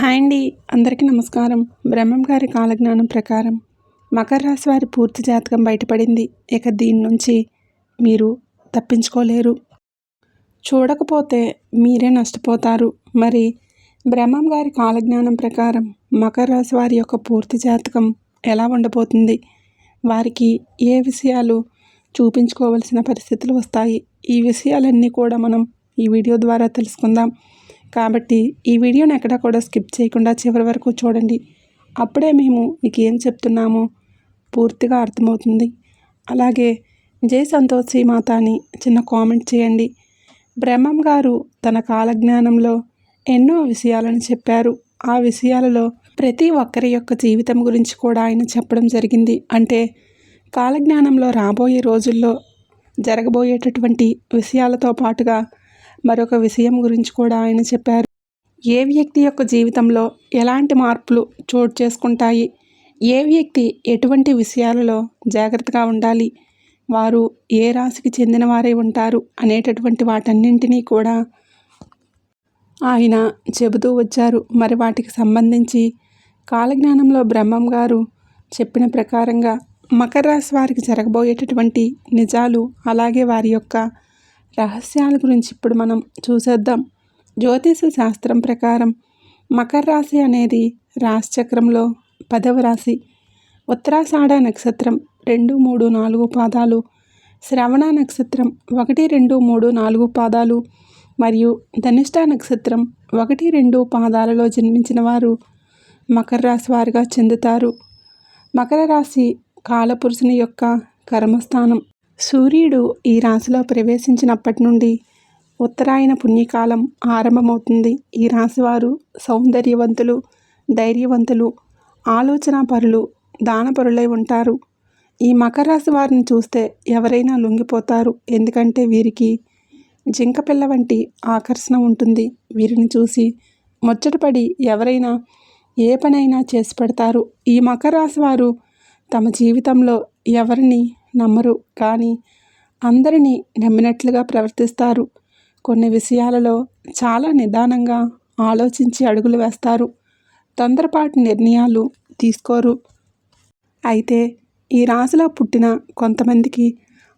Hi అండి. అందరికీ నమస్కారం. బ్రహ్మం గారి కాలజ్ఞానం ప్రకారం మకర రాశి వారి పూర్తి జాతకం బయటపడింది. ఇక దీని నుంచి మీరు తప్పించుకోలేరు. చూడకపోతే మీరే నష్టపోతారు. మరి బ్రహ్మం గారి కాలజ్ఞానం ప్రకారం మకర రాశి వారి యొక్క పూర్తి జాతకం ఎలా ఉండబోతుంది, వారికి ఏ విషయాలు చూపించుకోవలసిన పరిస్థితులు వస్తాయి, ఈ విషయాలన్నీ కూడా మనం ఈ వీడియో ద్వారా తెలుసుకుందాం. కాబట్టి ఈ వీడియోని ఎక్కడా కూడా స్కిప్ చేయకుండా చివరి వరకు చూడండి. అప్పుడే మేము మీకు ఏం చెప్తున్నామో పూర్తిగా అర్థమవుతుంది. అలాగే జై సంతోషి మాత అని చిన్న కామెంట్ చేయండి. బ్రహ్మం గారు తన కాలజ్ఞానంలో ఎన్నో విషయాలను చెప్పారు. ఆ విషయాలలో ప్రతి ఒక్కరి యొక్క జీవితం గురించి కూడా ఆయన చెప్పడం జరిగింది. అంటే కాలజ్ఞానంలో రాబోయే రోజుల్లో జరగబోయేటటువంటి విషయాలతో పాటుగా మరొక విషయం గురించి కూడా ఆయన చెప్పారు. ఏ వ్యక్తి యొక్క జీవితంలో ఎలాంటి మార్పులు చోటు చేసుకుంటాయి, ఏ వ్యక్తి ఎటువంటి విషయాలలో జాగ్రత్తగా ఉండాలి, వారు ఏ రాశికి చెందిన వారే ఉంటారు అనేటటువంటి వాటన్నింటినీ కూడా ఆయన చెబుతూ వచ్చారు. మరి వాటికి సంబంధించి కాలజ్ఞానంలో బ్రహ్మం గారు చెప్పిన ప్రకారంగా మకర రాశి వారికి జరగబోయేటటువంటి నిజాలు, అలాగే వారి యొక్క రహస్యాల గురించి ఇప్పుడు మనం చూసేద్దాం. జ్యోతిష శాస్త్రం ప్రకారం మకర రాశి అనేది రాశిచక్రంలో 10వ రాశి. ఉత్తరాషాఢ నక్షత్రం 2, 3, 4 పాదాలు, శ్రవణ నక్షత్రం 1, 2, 3, 4 పాదాలు మరియు ధనిష్ట నక్షత్రం 1, 2 పాదాలలో జన్మించిన వారు మకర రాశి వారిగా చెందుతారు. మకర రాశి కాలపురుషుని యొక్క కర్మస్థానం. సూర్యుడు ఈ రాశిలో ప్రవేశించినప్పటి నుండి ఉత్తరాయణ పుణ్యకాలం ఆరంభమవుతుంది. ఈ రాశివారు సౌందర్యవంతులు, ధైర్యవంతులు, ఆలోచనాపరులు, దానపరులై ఉంటారు. ఈ మకర రాశి వారిని చూస్తే ఎవరైనా లొంగిపోతారు. ఎందుకంటే వీరికి జింక పిల్ల వంటి ఆకర్షణ ఉంటుంది. వీరిని చూసి ముచ్చటపడి ఎవరైనా ఏ పనైనా చేసి పెడతారు. ఈ మకర రాశి వారు తమ జీవితంలో ఎవరిని నమ్మరు, కానీ అందరినీ నమ్మినట్లుగా ప్రవర్తిస్తారు. కొన్ని విషయాలలో చాలా నిదానంగా ఆలోచించి అడుగులు వేస్తారు. తొందరపాటు నిర్ణయాలు తీసుకోరు. అయితే ఈ రాశిలో పుట్టిన కొంతమందికి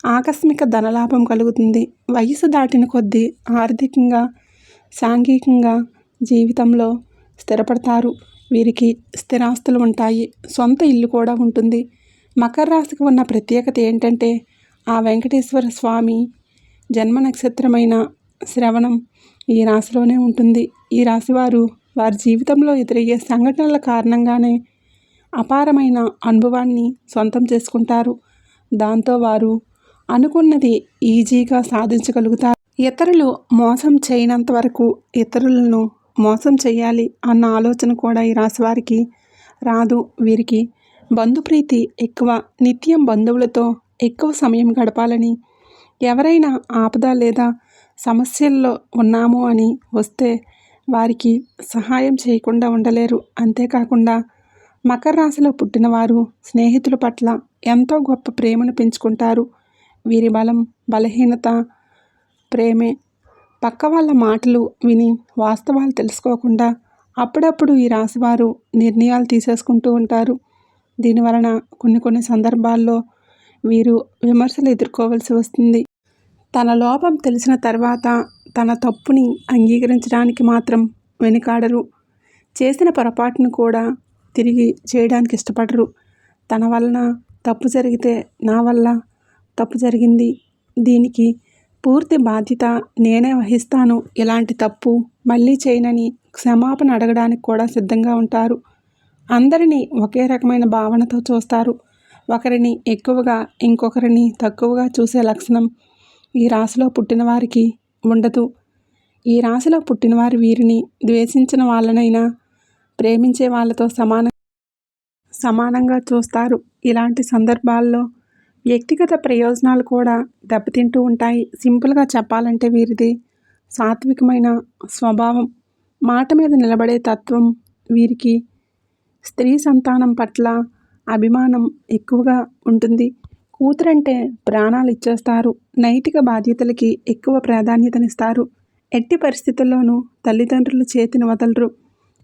ఆకస్మిక ధనలాభం కలుగుతుంది. వయసు దాటిన కొద్దీ ఆర్థికంగా, సాంఘికంగా జీవితంలో స్థిరపడతారు. వీరికి స్థిరాస్తులు ఉంటాయి. సొంత ఇల్లు కూడా ఉంటుంది. మకర రాశికి ఉన్న ప్రత్యేకత ఏంటంటే ఆ వెంకటేశ్వర స్వామి జన్మ నక్షత్రమైన శ్రవణం ఈ రాశిలోనే ఉంటుంది. ఈ రాశివారు వారి జీవితంలో ఎదురయ్యే సంఘటనల కారణంగానే అపారమైన అనుభవాన్ని సొంతం చేసుకుంటారు. దాంతో వారు అనుకున్నది ఈజీగా సాధించగలుగుతారు. ఇతరులు మోసం చేయనంత వరకు ఇతరులను మోసం చేయాలి అన్న ఆలోచన కూడా ఈ రాశివారికి రాదు. వీరికి బంధుప్రీతి ఎక్కువ. నిత్యం బంధువులతో ఎక్కువ సమయం గడపాలని, ఎవరైనా ఆపద లేదా సమస్యల్లో ఉన్నాము అని వస్తే వారికి సహాయం చేయకుండా ఉండలేరు. అంతేకాకుండా మకర రాశిలో పుట్టిన వారు స్నేహితుల పట్ల ఎంతో గొప్ప ప్రేమను పెంచుకుంటారు. వీరి బలం, బలహీనత ప్రేమే. పక్క వాళ్ళ మాటలు విని వాస్తవాలు తెలుసుకోకుండా అప్పుడప్పుడు ఈ రాశివారు నిర్ణయాలు తీసేసుకుంటూ ఉంటారు. దీనివలన కొన్ని సందర్భాల్లో వీరు విమర్శలు ఎదుర్కోవాల్సి వస్తుంది. తన లోపం తెలిసిన తర్వాత తన తప్పుని అంగీకరించడానికి మాత్రం వెనుకాడరు. చేసిన పొరపాటును కూడా తిరిగి చేయడానికి ఇష్టపడరు. తన వలన తప్పు జరిగితే నా వల్ల తప్పు జరిగింది, దీనికి పూర్తి బాధ్యత నేనే వహిస్తాను, ఇలాంటి తప్పు మళ్ళీ చేయనని క్షమాపణ అడగడానికి కూడా సిద్ధంగా ఉంటారు. అందరినీ ఒకే రకమైన భావనతో చూస్తారు. ఒకరిని ఎక్కువగా, ఇంకొకరిని తక్కువగా చూసే లక్షణం ఈ రాశిలో పుట్టిన వారికి ఉండదు. ఈ రాశిలో పుట్టిన వారు వీరిని ద్వేషించిన వాళ్ళనైనా ప్రేమించే వాళ్ళతో సమానంగా చూస్తారు. ఇలాంటి సందర్భాల్లో వ్యక్తిగత ప్రయోజనాలు కూడా దెబ్బతింటూ ఉంటాయి. సింపుల్గా చెప్పాలంటే వీరిది సాత్వికమైన స్వభావం, మాట మీద నిలబడే తత్వం. వీరికి స్త్రీ సంతానం పట్ల అభిమానం ఎక్కువగా ఉంటుంది. కూతురంటే ప్రాణాలు ఇచ్చేస్తారు. నైతిక బాధ్యతలకి ఎక్కువ ప్రాధాన్యతనిస్తారు. ఎట్టి పరిస్థితుల్లోనూ తల్లిదండ్రుల చేతిని వదలరు.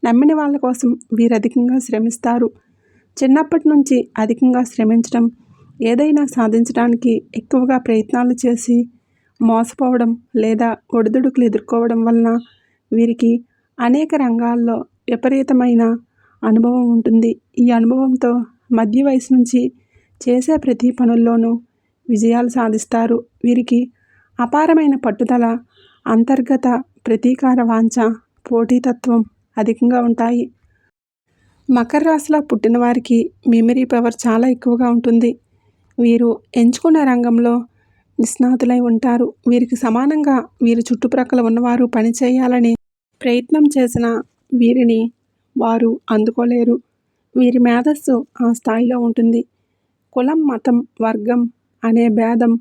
నమ్మిన వాళ్ళ కోసం వీరు అధికంగా శ్రమిస్తారు. చిన్నప్పటి నుంచి అధికంగా శ్రమించడం, ఏదైనా సాధించడానికి ఎక్కువగా ప్రయత్నాలు చేసి మోసపోవడం లేదా ఒడిదుడుకులు ఎదుర్కోవడం వలన వీరికి అనేక రంగాల్లో విపరీతమైన అనుభవం ఉంటుంది. ఈ అనుభవంతో మధ్య వయసు నుంచి చేసే ప్రతి పనుల్లోనూ విజయాలు సాధిస్తారు. వీరికి అపారమైన పట్టుదల, అంతర్గత ప్రతీకార వాంఛ, పోటీతత్వం అధికంగా ఉంటాయి. మకర రాశిలో పుట్టిన వారికి మెమరీ పవర్ చాలా ఎక్కువగా ఉంటుంది. వీరు ఎంచుకున్న రంగంలో నిష్ణాతులై ఉంటారు. వీరికి సమానంగా వీరి చుట్టుప్రక్కల ఉన్నవారు పనిచేయాలని ప్రయత్నం చేసిన వీరిని వారు అందుకోలేరు. వీరి మేధస్సు ఆ స్థాయిలో ఉంటుంది. కులం, మతం, వర్గం అనే భేదం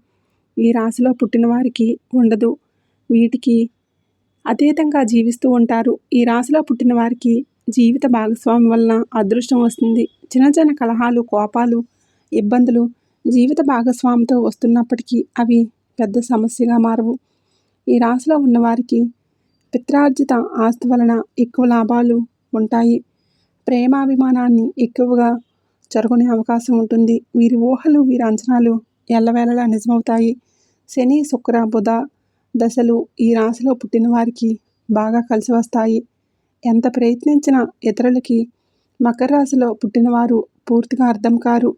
ఈ రాశిలో పుట్టిన వారికి ఉండదు. వీటికి అతీతంగా జీవిస్తూ ఉంటారు. ఈ రాశిలో పుట్టిన వారికి జీవిత భాగస్వామి వలన అదృష్టం వస్తుంది. చిన్న చిన్న కలహాలు, కోపాలు, ఇబ్బందులు జీవిత భాగస్వామితో వస్తున్నప్పటికీ అవి పెద్ద సమస్యగా మారవు. ఈ రాశిలో ఉన్నవారికి పిత్రార్జిత ఆస్తి వలన ఎక్కువ లాభాలు ఉంటాయి. ప్రేమాభిమానాన్ని ఎక్కువగా జరుగునే అవకాశం ఉంటుంది. వీరి ఊహలు, వీరి అంచనాలు ఎల్లవేళలా నిజమవుతాయి. శని, శుక్ర, బుధ దశలు ఈ రాశిలో పుట్టిన వారికి బాగా కలిసి వస్తాయి. ఎంత ప్రయత్నించినా ఇతరులకి మకర రాశిలో పుట్టినవారు పూర్తిగా అర్థం కారు.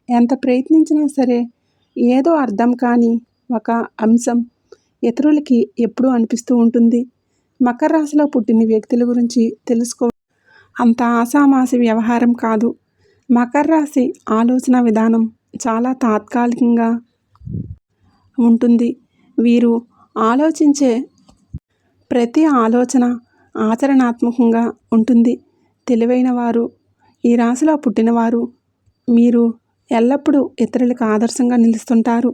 ఎంత ప్రయత్నించినా సరే ఏదో అర్థం కాని ఒక అంశం ఇతరులకి ఎప్పుడూ అనిపిస్తూ ఉంటుంది. మకర రాశిలో పుట్టిన వ్యక్తుల గురించి తెలుసుకో అంత ఆషామాషి వ్యవహారం కాదు. మకర రాశి ఆలోచన విధానం చాలా తాత్కాలికంగా ఉంటుంది. వీరు ఆలోచించే ప్రతి ఆలోచన ఆచరణాత్మకంగా ఉంటుంది. తెలివైన వారు ఈ రాశిలో పుట్టినవారు. మీరు ఎల్లప్పుడూ ఇతరులకు ఆదర్శంగా నిలుస్తుంటారు.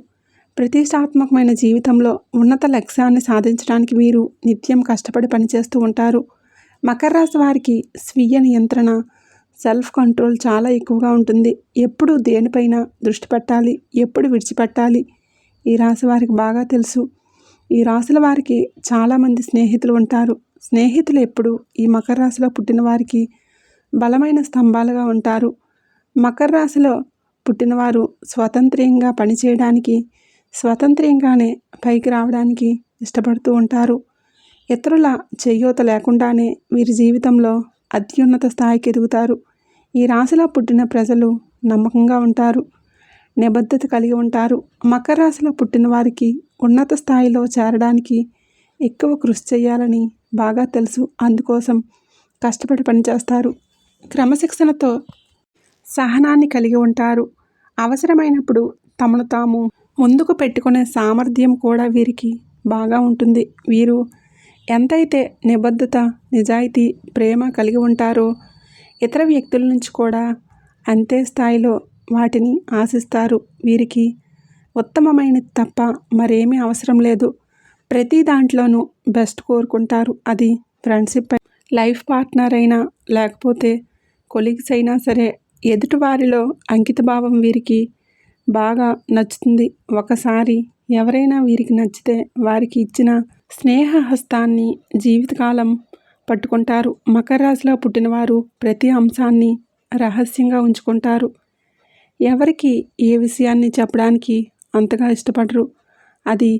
ప్రతిష్టాత్మకమైన జీవితంలో ఉన్నత లక్ష్యాన్ని సాధించడానికి మీరు నిత్యం కష్టపడి పనిచేస్తూ ఉంటారు. మకర రాశి వారికి స్వీయ నియంత్రణ, సెల్ఫ్ కంట్రోల్ చాలా ఎక్కువగా ఉంటుంది. ఎప్పుడు దేనిపైన దృష్టి పెట్టాలి, ఎప్పుడు విడిచిపెట్టాలి ఈ రాశి వారికి బాగా తెలుసు. ఈ రాశుల వారికి చాలామంది స్నేహితులు ఉంటారు. స్నేహితులు ఎప్పుడు ఈ మకర రాశిలో పుట్టిన వారికి బలమైన స్తంభాలుగా ఉంటారు. మకర రాశిలో పుట్టినవారు స్వతంత్రంగా పనిచేయడానికి, స్వతంత్రంగానే పైకి రావడానికి ఇష్టపడుతూ ఉంటారు. ఇతరుల చేయూత లేకుండానే వీరి జీవితంలో అత్యున్నత స్థాయికి ఎదుగుతారు. ఈ రాశిలో పుట్టిన ప్రజలు నమ్మకంగా ఉంటారు, నిబద్ధత కలిగి ఉంటారు. మకర రాశిలో పుట్టిన వారికి ఉన్నత స్థాయిలో చేరడానికి ఎక్కువ కృషి చేయాలని బాగా తెలుసు. అందుకోసం కష్టపడి పనిచేస్తారు. క్రమశిక్షణతో సహనాన్ని కలిగి ఉంటారు. అవసరమైనప్పుడు తమను తాము ముందుకు పెట్టుకునే సామర్థ్యం కూడా వీరికి బాగా ఉంటుంది. వీరు ఎంతైతే నిబద్ధత, నిజాయితీ, ప్రేమ కలిగి ఉంటారో ఇతర వ్యక్తుల నుంచి కూడా అంతే స్థాయిలో వాటిని ఆశిస్తారు. వీరికి ఉత్తమమైనది తప్ప మరేమీ అవసరం లేదు. ప్రతి దాంట్లోనూ బెస్ట్ కోరుకుంటారు. అది ఫ్రెండ్షిప్, లైఫ్ పార్ట్నర్ అయినా లేకపోతే కొలీగ్స్ అయినా సరే. ఎదుటివారిలో అంకితభావం వీరికి బాగా నచ్చుతుంది. ఒకసారి ఎవరైనా వీరికి నచ్చితే వారికి ఇచ్చిన స్నేహ హస్తాన్ని జీవితకాలం పట్టుకుంటారు. మకర రాశిలో పుట్టినవారు ప్రతి అంశాన్ని రహస్యంగా ఉంచుకుంటారు. ఎవరికి ఏ విషయాన్ని చెప్పడానికి అంతగా ఇష్టపడరు. అది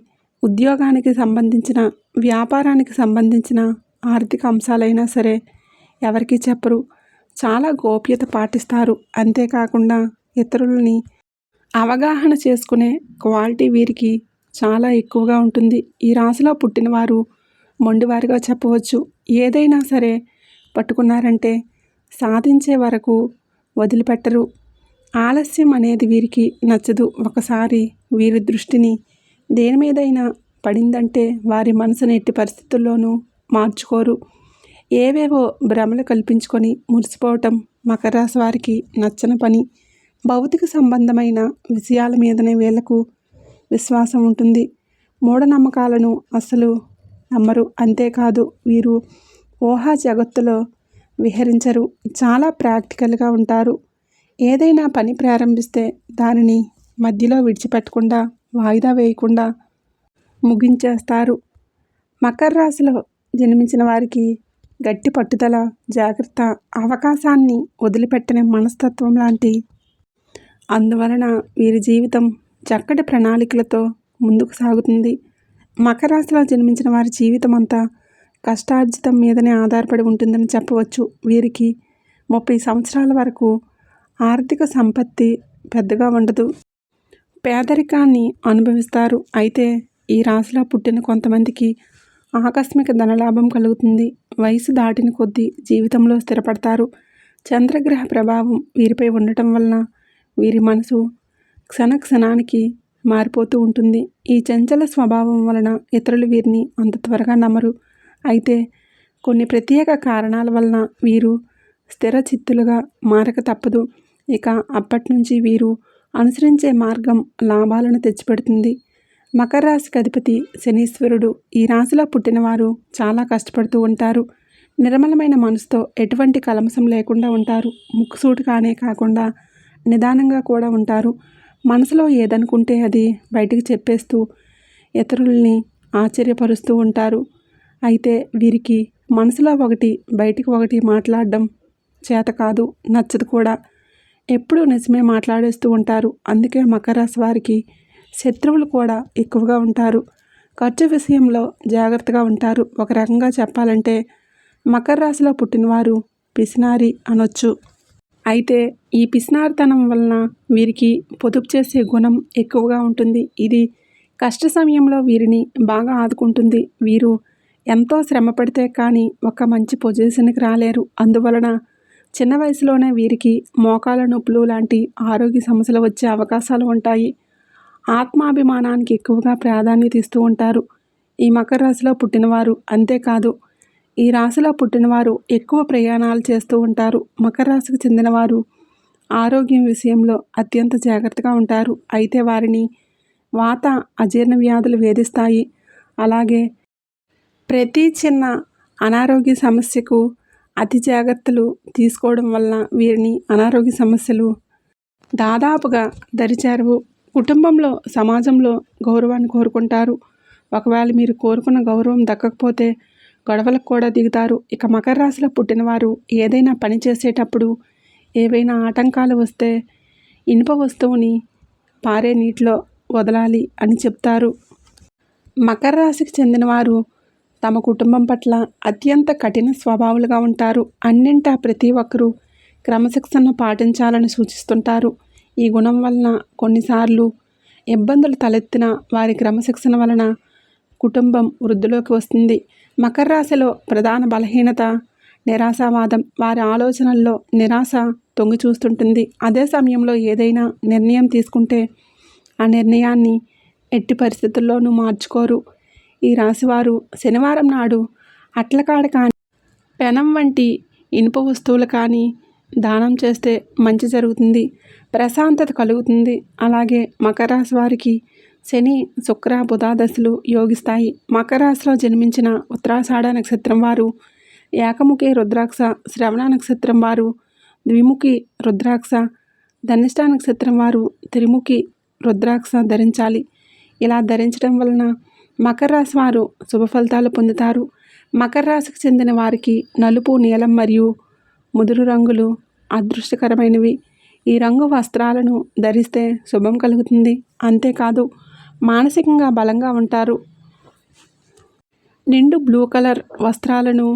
ఉద్యోగానికి సంబంధించిన, వ్యాపారానికి సంబంధించిన ఆర్థిక అంశాలైనా సరే ఎవరికి చెప్పరు. చాలా గోప్యత పాటిస్తారు. అంతేకాకుండా ఇతరులని అవగాహన చేసుకునే క్వాలిటీ వీరికి చాలా ఎక్కువగా ఉంటుంది. ఈ రాశిలో పుట్టినవారు మొండివారిగా చెప్పవచ్చు. ఏదైనా సరే పట్టుకున్నారంటే సాధించే వరకు వదిలిపెట్టరు. ఆలస్యం అనేది వీరికి నచ్చదు. ఒకసారి వీరి దృష్టిని దేని మీదైనా పడిందంటే వారి మనసును ఎట్టి పరిస్థితుల్లోనూ మార్చుకోరు. ఏవేవో భ్రమలు కల్పించుకొని మురిసిపోవటం మకర రాశి వారికి నచ్చని పని. భౌతిక సంబంధమైన విషయాల మీదనే వీళ్లకు విశ్వాసం ఉంటుంది. మూఢనమ్మకాలను అస్సలు నమ్మరు. అంతేకాదు వీరు ఊహా జగత్తులో విహరించరు. చాలా ప్రాక్టికల్గా ఉంటారు. ఏదైనా పని ప్రారంభిస్తే దానిని మధ్యలో విడిచిపెట్టకుండా, వాయిదా వేయకుండా ముగించేస్తారు. మకర రాశిలో జన్మించిన వారికి గట్టి పట్టుదల, జాగ్రత్త, అవకాశాన్ని వదిలిపెట్టని మనస్తత్వం లాంటి. అందువలన వీరి జీవితం చక్కటి ప్రణాళికలతో ముందుకు సాగుతుంది. మకర రాశిలో జన్మించిన వారి జీవితం అంతా కష్టార్జితం మీదనే ఆధారపడి ఉంటుందని చెప్పవచ్చు. వీరికి 30 సంవత్సరాల వరకు ఆర్థిక సంపత్తి పెద్దగా ఉండదు. పేదరికాన్ని అనుభవిస్తారు. అయితే ఈ రాశిలో పుట్టిన కొంతమందికి ఆకస్మిక ధనలాభం కలుగుతుంది. వయసు దాటిన కొద్దీ జీవితంలో స్థిరపడతారు. చంద్రగ్రహ ప్రభావం వీరిపై ఉండటం వలన వీరి మనసు క్షణానికి మారిపోతూ ఉంటుంది. ఈ చంచల స్వభావం వలన ఇతరులు వీరిని అంత త్వరగా నమ్మరు. అయితే కొన్ని ప్రత్యేక కారణాల వలన వీరు స్థిర చిత్తులుగా మారక తప్పదు. ఇక అప్పటి నుంచి వీరు అనుసరించే మార్గం లాభాలను తెచ్చిపెడుతుంది. మకర రాశికి అధిపతి శనీశ్వరుడు. ఈ రాశిలో పుట్టినవారు చాలా కష్టపడుతూ ఉంటారు. నిర్మలమైన మనసుతో ఎటువంటి కల్మషం లేకుండా ఉంటారు. ముక్కుసూటిగానే కాకుండా నిదానంగా కూడా ఉంటారు. మనసులో ఏదనుకుంటే అది బయటికి చెప్పేస్తూ ఇతరుల్ని ఆశ్చర్యపరుస్తూ ఉంటారు. అయితే వీరికి మనసులో ఒకటి బయటికి ఒకటి మాట్లాడడం చేత కాదు, నచ్చదు కూడా. ఎప్పుడూ నిజమే మాట్లాడేస్తూ ఉంటారు. అందుకే మకర రాశి వారికి శత్రువులు కూడా ఎక్కువగా ఉంటారు. ఖర్చు విషయంలో జాగ్రత్తగా ఉంటారు. ఒక రకంగా చెప్పాలంటే మకర రాశిలో పుట్టినవారు పిసినారి అనొచ్చు. అయితే ఈ పిసినారితనం వలన వీరికి పొదుపు చేసే గుణం ఎక్కువగా ఉంటుంది. ఇది కష్ట సమయంలో వీరిని బాగా ఆదుకుంటుంది. వీరు ఎంతో శ్రమ పడితే కానీ ఒక మంచి పొజిషన్కి రాలేరు. అందువలన చిన్న వయసులోనే వీరికి మోకాల నొప్పులు లాంటి ఆరోగ్య సమస్యలు వచ్చే అవకాశాలు ఉంటాయి. ఆత్మాభిమానానికి ఎక్కువగా ప్రాధాన్యత ఇస్తూ ఉంటారు ఈ మకర రాశిలో పుట్టినవారు. అంతేకాదు ఈ రాశిలో పుట్టినవారు ఎక్కువ ప్రయాణాలు చేస్తూ ఉంటారు. మకర రాశికి చెందినవారు ఆరోగ్యం విషయంలో అత్యంత జాగ్రత్తగా ఉంటారు. అయితే వారిని వాత, అజీర్ణ వ్యాధులు వేధిస్తాయి. అలాగే ప్రతి చిన్న అనారోగ్య సమస్యకు అతి జాగ్రత్తలు తీసుకోవడం వలన వీరిని అనారోగ్య సమస్యలు దాదాపుగా దరిచేరవు. కుటుంబంలో, సమాజంలో గౌరవాన్ని కోరుకుంటారు. ఒకవేళ మీరు కోరుకున్న గౌరవం దక్కకపోతే గొడవలకు కూడా దిగుతారు. ఇక మకర రాశిలో పుట్టినవారు ఏదైనా పని చేసేటప్పుడు ఏవైనా ఆటంకాలు వస్తే ఇనుప వస్తువుని పారే నీటిలో వదలాలి అని చెప్తారు. మకర రాశికి చెందినవారు తమ కుటుంబం పట్ల అత్యంత కఠిన స్వభావాలుగా ఉంటారు. అన్నింటా ప్రతి ఒక్కరూ క్రమశిక్షణ పాటించాలని సూచిస్తుంటారు. ఈ గుణం వలన కొన్నిసార్లు ఇబ్బందులు తలెత్తిన వారి క్రమశిక్షణ వలన కుటుంబం వృద్ధిలోకి వస్తుంది. మకర రాశిలో ప్రధాన బలహీనత నిరాశావాదం. వారి ఆలోచనల్లో నిరాశ తొంగి చూస్తుంటుంది. అదే సమయంలో ఏదైనా నిర్ణయం తీసుకుంటే ఆ నిర్ణయాన్ని ఎట్టి పరిస్థితుల్లోనూ మార్చుకోరు. ఈ రాశివారు శనివారం నాడు అట్లకాడ కానీ, పెనం వంటి ఇనుప వస్తువులు కానీ దానం చేస్తే మంచి జరుగుతుంది, ప్రశాంతత కలుగుతుంది. అలాగే మకర రాశి వారికి శని, శుక్ర, బుధ దశలు యోగిస్తాయి. మకర రాశిలో జన్మించిన ఉత్తరాషాఢ నక్షత్రం వారు ఏకముఖి రుద్రాక్ష, శ్రవణ నక్షత్రం వారు ద్విముఖి రుద్రాక్ష, ధనిష్ట నక్షత్రం వారు త్రిముఖి రుద్రాక్ష ధరించాలి. ఇలా ధరించడం వలన మకర రాశి వారు శుభ ఫలితాలు పొందుతారు. మకర రాశికి చెందిన వారికి నలుపు, నీలం మరియు ముదురు రంగులు అదృష్టకరమైనవి. ఈ రంగు వస్త్రాలను ధరిస్తే శుభం కలుగుతుంది. అంతేకాదు మానసికంగా బలంగా ఉంటారు. నిండు బ్లూ కలర్ వస్త్రాలను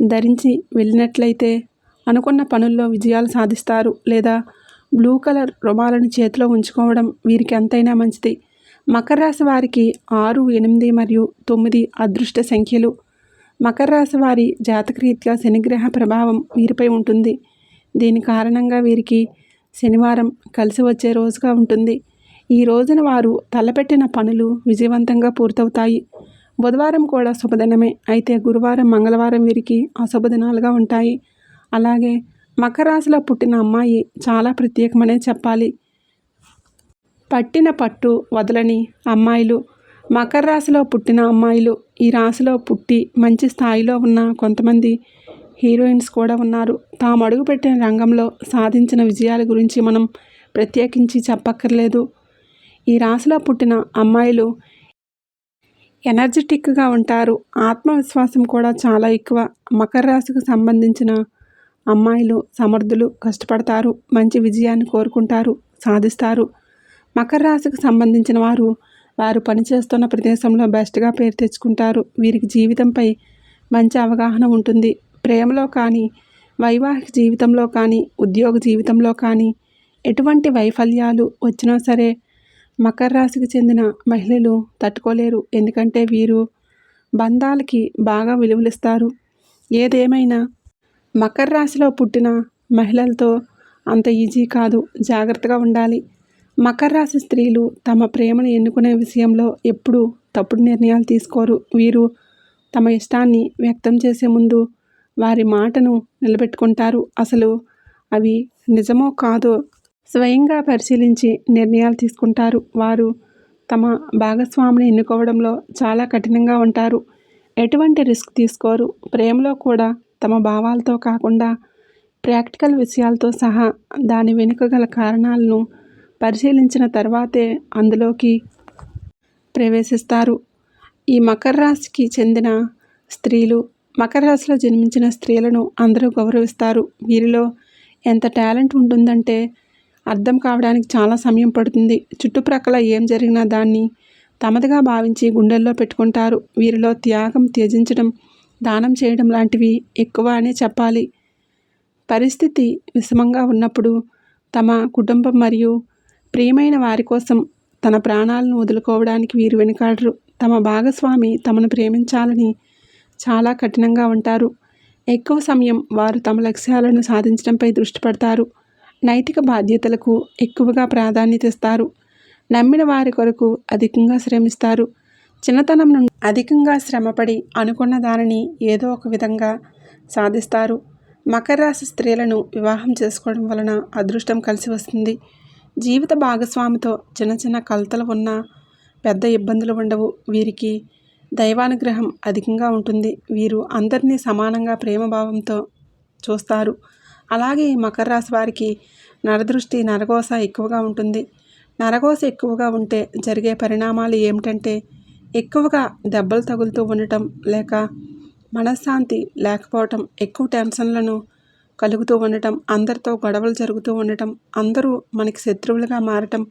ధరించి వెళ్ళినట్లయితే అనుకున్న పనుల్లో విజయాలు సాధిస్తారు. లేదా బ్లూ కలర్ రుమాలను చేతిలో ఉంచుకోవడం వీరికి ఎంతైనా మంచిది. మకర రాశి వారికి 6, 8 మరియు 9 అదృష్ట సంఖ్యలు. మకర రాశి వారి జాతకరీత్యా శనిగ్రహ ప్రభావం వీరిపై ఉంటుంది. దీని కారణంగా వీరికి శనివారం కలిసి వచ్చే రోజుగా ఉంటుంది. ఈ రోజున వారు తలపెట్టిన పనులు విజయవంతంగా పూర్తవుతాయి. బుధవారం కూడా శుభదినమే. అయితే గురువారం, మంగళవారం వీరికి అశుభ దినాలుగా ఉంటాయి. అలాగే మకర రాశిలో పుట్టిన అమ్మాయి చాలా ప్రత్యేకమనే చెప్పాలి. పట్టిన పట్టు వదలని అమ్మాయిలు. మకర రాశిలో పుట్టిన అమ్మాయిలు. ఈ రాశిలో పుట్టి మంచి స్థాయిలో ఉన్న కొంతమంది హీరోయిన్స్ కూడా ఉన్నారు. తాము అడుగుపెట్టిన రంగంలో సాధించిన విజయాల గురించి మనం ప్రత్యేకించి చెప్పక్కర్లేదు. ఈ రాశిలో పుట్టిన అమ్మాయిలు ఎనర్జెటిక్గా ఉంటారు. ఆత్మవిశ్వాసం కూడా చాలా ఎక్కువ. మకర రాశికి సంబంధించిన అమ్మాయిలు సమర్థులు, కష్టపడతారు, మంచి విజయాన్ని కోరుకుంటారు, సాధిస్తారు. మకర రాశికి సంబంధించిన వారు పనిచేస్తున్న ప్రదేశంలో బెస్ట్గా పేరు తెచ్చుకుంటారు. వీరికి జీవితంపై మంచి అవగాహన ఉంటుంది. ప్రేమలో కానీ, వైవాహిక జీవితంలో కానీ, ఉద్యోగ జీవితంలో కానీ ఎటువంటి వైఫల్యాలు వచ్చినా సరే మకర రాశికి చెందిన మహిళలు తట్టుకోలేరు. ఎందుకంటే వీరు బంధాలకి బాగా విలువలిస్తారు. ఏదేమైనా మకర రాశిలో పుట్టిన మహిళలతో అంత ఈజీ కాదు, జాగ్రత్తగా ఉండాలి. మకర రాశి స్త్రీలు తమ ప్రేమను ఎన్నుకునే విషయంలో ఎప్పుడూ తప్పుడు నిర్ణయాలు తీసుకోరు. వీరు తమ ఇష్టాన్ని వ్యక్తం చేసే ముందు వారి మాటను నిలబెట్టుకుంటారు. అసలు అవి నిజమో కాదో స్వయంగా పరిశీలించి నిర్ణయాలు తీసుకుంటారు. వారు తమ భాగస్వామిని ఎన్నుకోవడంలో చాలా కఠినంగా ఉంటారు. ఎటువంటి రిస్క్ తీసుకోరు. ప్రేమలో కూడా తమ భావాలతో కాకుండా ప్రాక్టికల్ విషయాలతో సహా దాని వెనుక గల కారణాలను పరిశీలించిన తర్వాతే అందులోకి ప్రవేశిస్తారు. ఈ మకర రాశికి చెందిన స్త్రీలు, మకర రాశిలో జన్మించిన స్త్రీలను అందరూ గౌరవిస్తారు. వీరిలో ఎంత టాలెంట్ ఉంటుందంటే అర్థం కావడానికి చాలా సమయం పడుతుంది. చుట్టుప్రక్కల ఏం జరిగినా దాన్ని తమదిగా భావించి గుండెల్లో పెట్టుకుంటారు. వీరిలో త్యాగం, త్యజించడం, దానం చేయడం లాంటివి ఎక్కువ అనే చెప్పాలి. పరిస్థితి విషమంగా ఉన్నప్పుడు తమ కుటుంబం మరియు ప్రియమైన వారి కోసం తన ప్రాణాలను వదులుకోవడానికి వీరు వెనుకాడరు. తమ భాగస్వామి తమను ప్రేమించాలని చాలా కఠినంగా ఉంటారు. ఎక్కువ సమయం వారు తమ లక్ష్యాలను సాధించడంపై దృష్టి పెడతారు. నైతిక బాధ్యతలకు ఎక్కువగా ప్రాధాన్యత ఇస్తారు. నమ్మిన వారి కొరకు అధికంగా శ్రమిస్తారు. చిన్నతనం నుండి అధికంగా శ్రమపడి అనుకున్న దానిని ఏదో ఒక విధంగా సాధిస్తారు. మకర రాశి స్త్రీలను వివాహం చేసుకోవడం వలన అదృష్టం కలిసి వస్తుంది. జీవిత భాగస్వామితో చిన్న చిన్న కలతలు ఉన్నా పెద్ద ఇబ్బందులు ఉండవు. వీరికి దైవానుగ్రహం అధికంగా ఉంటుంది. వీరు అందరినీ సమానంగా ప్రేమభావంతో చూస్తారు. అలాగే ఈ మకర రాశి వారికి నరదృష్టి, నరఘోష ఎక్కువగా ఉంటుంది. నరఘోష ఎక్కువగా ఉంటే జరిగే పరిణామాలు ఏమిటంటే ఎక్కువగా దెబ్బలు తగులుతూ ఉండటం, లేక మనశ్శాంతి లేకపోవటం, ఎక్కువ టెన్షన్లను కలుగుతూ ఉండటం, అందరితో గొడవలు జరుగుతూ ఉండటం, అందరూ మనకి శత్రువులుగా మారటం,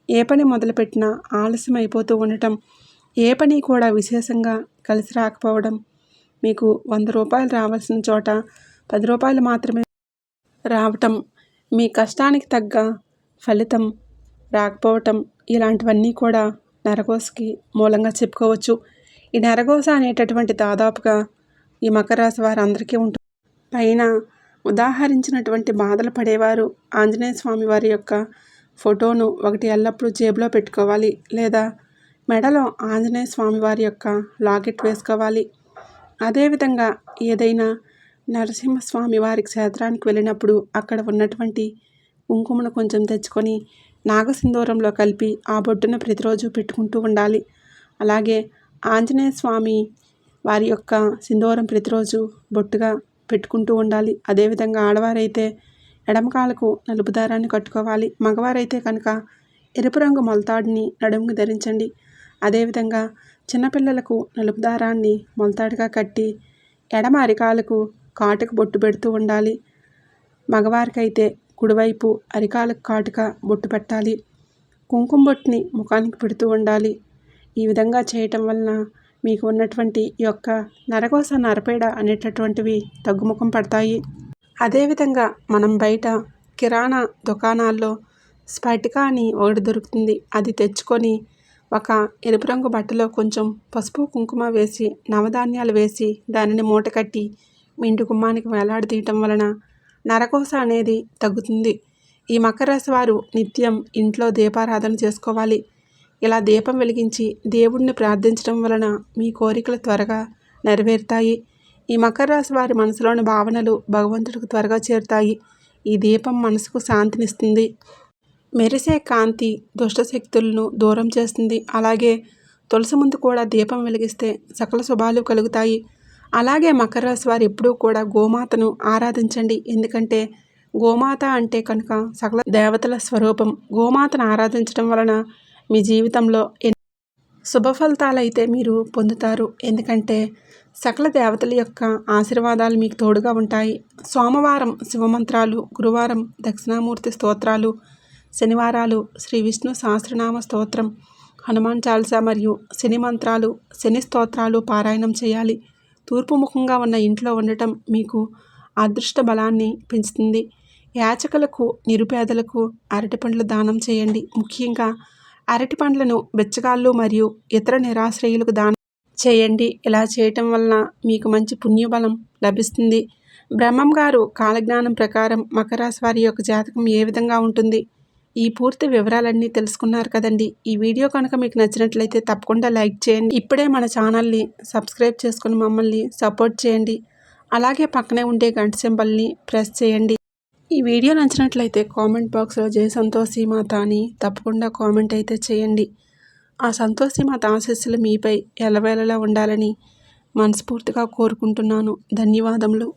ఏ పని మొదలుపెట్టినా ఆలస్యం అయిపోతూ ఉండటం, ఏ పని కూడా విశేషంగా కలిసి రాకపోవడం, మీకు 100 రూపాయలు రావాల్సిన చోట 10 రూపాయలు మాత్రమే రావటం, మీ కష్టానికి తగ్గ ఫలితం రాకపోవటం, ఇలాంటివన్నీ కూడా నరఘోషకి మూలంగా చెప్పుకోవచ్చు. ఈ నరఘోష అనేటటువంటి దాదాపుగా ఈ మకర రాశి వారందరికీ ఉంటుంది. పైన ఉదాహరించినటువంటి బాధలు పడేవారు ఆంజనేయ స్వామి వారి యొక్క ఫోటోను ఒకటి ఎల్లప్పుడూ జేబులో పెట్టుకోవాలి, లేదా మెడలో ఆంజనేయ స్వామి వారి యొక్క లాకెట్ వేసుకోవాలి. అదేవిధంగా ఏదైనా నరసింహస్వామి వారి క్షేత్రానికి వెళ్ళినప్పుడు అక్కడ ఉన్నటువంటి కుంకుమను కొంచెం తెచ్చుకొని నాగసింధూరంలో కలిపి ఆ బొట్టును ప్రతిరోజు పెట్టుకుంటూ ఉండాలి. అలాగే ఆంజనేయ స్వామి వారి యొక్క సింధూరం ప్రతిరోజు బొట్టుగా పెట్టుకుంటూ ఉండాలి. అదేవిధంగా ఆడవారైతే ఎడమకాలకు నలుపు దారాన్ని కట్టుకోవాలి. మగవారైతే కనుక ఎరుపు రంగు మొలతాడుని నడుముకు ధరించండి. అదేవిధంగా చిన్నపిల్లలకు నలుపు దారాన్ని మొలతాడుగా కట్టి ఎడమ అరికాలకు కాటుకు బొట్టు పెడుతూ ఉండాలి. మగవారికైతే కుడివైపు అరికాలకు కాటుక బొట్టు పెట్టాలి. కుంకుమ బొట్టుని ముఖానికి పెడుతూ ఉండాలి. ఈ విధంగా చేయటం వలన మీకు ఉన్నటువంటి ఈ యొక్క నరఘోష, నరపేడ అనేటటువంటివి తగ్గుముఖం పడతాయి. అదేవిధంగా మనం బయట కిరాణా దుకాణాల్లో స్ఫటికా అని ఒకటి దొరుకుతుంది. అది తెచ్చుకొని ఒక ఎరుపు రంగు బట్టలో కొంచెం పసుపు, కుంకుమ వేసి నవధాన్యాలు వేసి దానిని మూట కట్టి మీ ఇంటి గుమ్మానికి వేలాడదీయటం వలన నరఘోష అనేది తగ్గుతుంది. ఈ మకర రాశి వారు నిత్యం ఇంట్లో దీపారాధన చేసుకోవాలి. ఇలా దీపం వెలిగించి దేవుడిని ప్రార్థించడం వలన మీ కోరికలు త్వరగా నెరవేరుతాయి. ఈ మకర రాశి వారి మనసులోని భావనలు భగవంతుడికి త్వరగా చేరుతాయి. ఈ దీపం మనసుకు శాంతినిస్తుంది. మెరిసే కాంతి దుష్టశక్తులను దూరం చేస్తుంది. అలాగే తులసి ముందు కూడా దీపం వెలిగిస్తే సకల శుభాలు కలుగుతాయి. అలాగే మకర రాశి వారు ఎప్పుడూ కూడా గోమాతను ఆరాధించండి. ఎందుకంటే గోమాత అంటే కనుక సకల దేవతల స్వరూపం. గోమాతను ఆరాధించడం వలన మీ జీవితంలో శుభ ఫలితాలైతే మీరు పొందుతారు. ఎందుకంటే సకల దేవతల యొక్క ఆశీర్వాదాలు మీకు తోడుగా ఉంటాయి. సోమవారం శివమంత్రాలు, గురువారం దక్షిణామూర్తి స్తోత్రాలు, శనివారాలు శ్రీ విష్ణు సహస్రనామ స్తోత్రం, హనుమాన్ చాలీసా మరియు శని మంత్రాలు, శని స్తోత్రాలు పారాయణం చేయాలి. తూర్పు ముఖంగా ఉన్న ఇంట్లో ఉండటం మీకు అదృష్ట బలాన్ని పెంచుతుంది. యాచకులకు, నిరుపేదలకు అరటిపండ్లు దానం చేయండి. ముఖ్యంగా అరటి పండ్లను బెచ్చగాళ్ళు మరియు ఇతర నిరాశ్రయులకు దానం చేయండి. ఇలా చేయటం వలన మీకు మంచి పుణ్యబలం లభిస్తుంది. బ్రహ్మం గారు కాలజ్ఞానం ప్రకారం మకర రాశి వారి యొక్క జాతకం ఏ విధంగా ఉంటుంది, ఈ పూర్తి వివరాలన్నీ తెలుసుకున్నారు కదండి. ఈ వీడియో కనుక మీకు నచ్చినట్లయితే తప్పకుండా లైక్ చేయండి. ఇప్పుడే మన ఛానల్ని సబ్స్క్రైబ్ చేసుకుని మమ్మల్ని సపోర్ట్ చేయండి. అలాగే పక్కనే ఉండే గంట సింబల్ని ప్రెస్ చేయండి. ఈ వీడియో నచ్చినట్లయితే కామెంట్ బాక్స్లో జై సంతోషి మాత అని తప్పకుండా కామెంట్ అయితే చేయండి. ఆ సంతోషి మాత ఆశీస్సులు మీపై ఎల్లవేళలా ఉండాలని మనస్ఫూర్తిగా కోరుకుంటున్నాను. ధన్యవాదములు.